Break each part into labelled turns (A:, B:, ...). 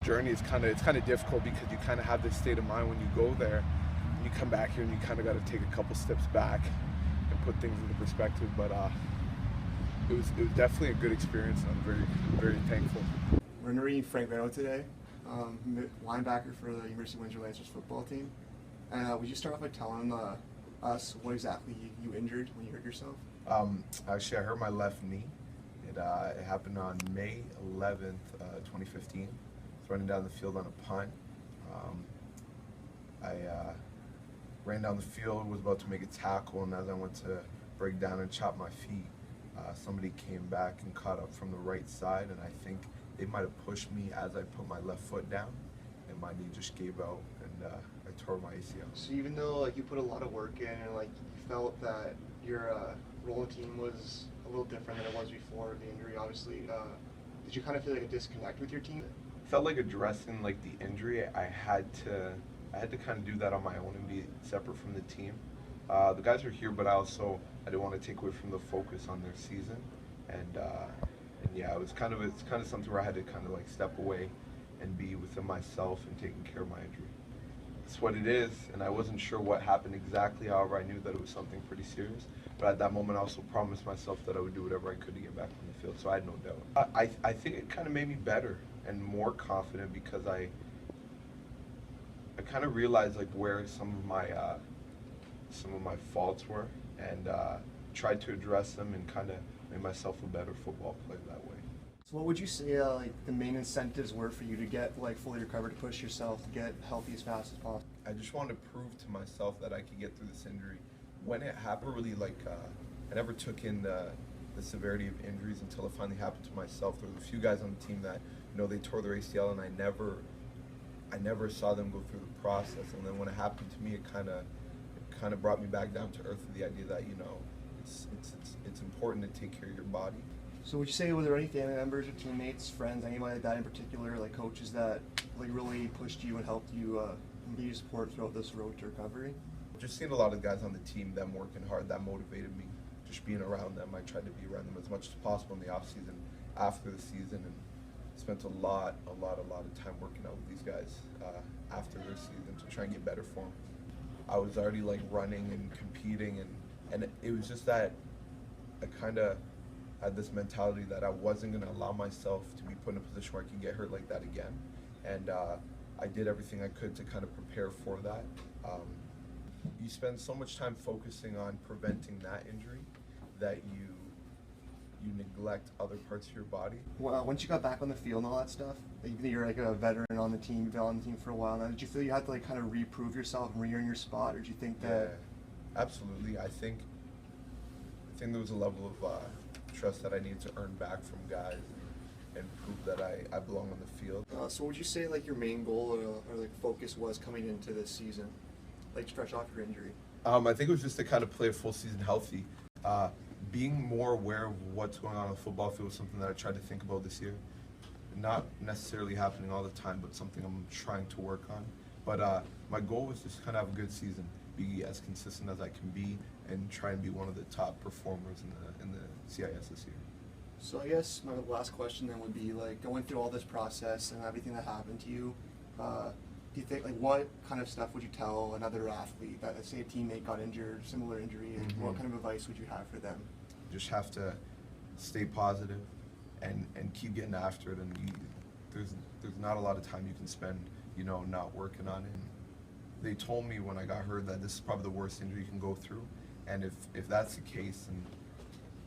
A: journey is it's kind of difficult because you kind of have this state of mind when you go there, and you come back here and you kind of got to take a couple steps back and put things into perspective. But it was definitely a good experience, and I'm very thankful.
B: We're interviewing Frank Renaud today, linebacker for the University of Windsor Lancers football team. And would you start off by telling us what exactly you injured when you hurt yourself?
C: Actually, I hurt my left knee. It happened on May 11th, 2015. I was running down the field on a punt. I ran down the field, was about to make a tackle, and as I went to break down and chop my feet, somebody came back and caught up from the right side, and I think they might have pushed me as I put my left foot down, and my knee just gave out, and I tore my ACL.
B: So even though you put a lot of work in, and you felt that your role in the team was a little different than it was before the injury, obviously, did you kind of feel like a disconnect with your team?
C: Felt like addressing the injury. I had to kind of do that on my own and be separate from the team. The guys are here, but I didn't want to take away from the focus on their season, and yeah, it's kind of something where I had to kind of step away and be within myself and taking care of my injury. It's what it is, and I wasn't sure what happened exactly. However, I knew that it was something pretty serious. But at that moment, I also promised myself that I would do whatever I could to get back on the field. So I had no doubt. I think it kind of made me better and more confident because I kind of realized where some of my faults were, and tried to address them and kind of made myself a better football player that way.
B: So what would you say the main incentives were for you to get fully recovered, to push yourself, to get healthy as fast as possible?
C: I just wanted to prove to myself that I could get through this injury. When it happened, really I never took in the severity of injuries until it finally happened to myself. There was a few guys on the team that they tore their ACL, and I never saw them go through the process. And then when it happened to me, it kind of brought me back down to earth with the idea that it's important to take care of your body.
B: So would you say, were there any family members or teammates, friends, anybody like that in particular, coaches that really pushed you and helped you and gave you support throughout this road to recovery?
C: Just seeing a lot of guys on the team, them working hard, that motivated me. Just being around them, I tried to be around them as much as possible in the off season, after the season, and spent a lot of time working out with these guys after their season to try and get better for them. I was already running and competing, and it was just that I kind of had this mentality that I wasn't going to allow myself to be put in a position where I could get hurt like that again, and I did everything I could to kind of prepare for that. You spend so much time focusing on preventing that injury that you neglect other parts of your body.
B: Well, once you got back on the field and all that stuff, you're a veteran on the team, you've been on the team for a while now. Did you feel you had to kind of reprove yourself and re-earn your spot, or did you think that?
C: Yeah, absolutely. I think there was a level of trust that I needed to earn back from guys and prove that I belong on the field.
B: So would you say your main goal or focus was coming into this season, fresh off your injury?
C: I think it was just to kind of play a full season healthy. Being more aware of what's going on the football field was something that I tried to think about this year. Not necessarily happening all the time, but something I'm trying to work on. But my goal was just kind of have a good season, be as consistent as I can be, and try and be one of the top performers in the CIS this year.
B: So I guess my last question then would be, going through all this process and everything that happened to you, do you think, what kind of stuff would you tell another athlete that, let's say a teammate got injured, similar injury, and what kind of advice would you have for them?
C: Just have to stay positive and keep getting after it, and there's not a lot of time you can spend, not working on it. And they told me when I got hurt that this is probably the worst injury you can go through, and if that's the case, then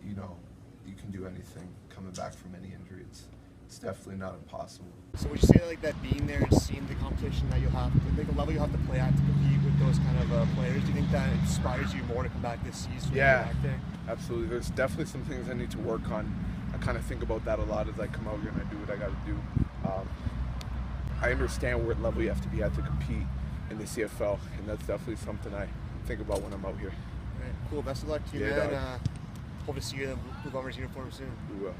C: you can do anything coming back from any injury. It's definitely not impossible.
B: So would you say that being there and seeing the competition that you'll have, the level you'll have to play at to compete with those kind of players, do you think that inspires you more to come back this season?
A: Yeah, absolutely. There's definitely some things I need to work on. I kind of think about that a lot as I come out here and I do what I got to do. I understand what level you have to be at to compete in the CFL, and that's definitely something I think about when I'm out here.
B: All right, cool. Best of luck to you, man. Hope to see you in the Blue Bombers uniform soon.
A: We will.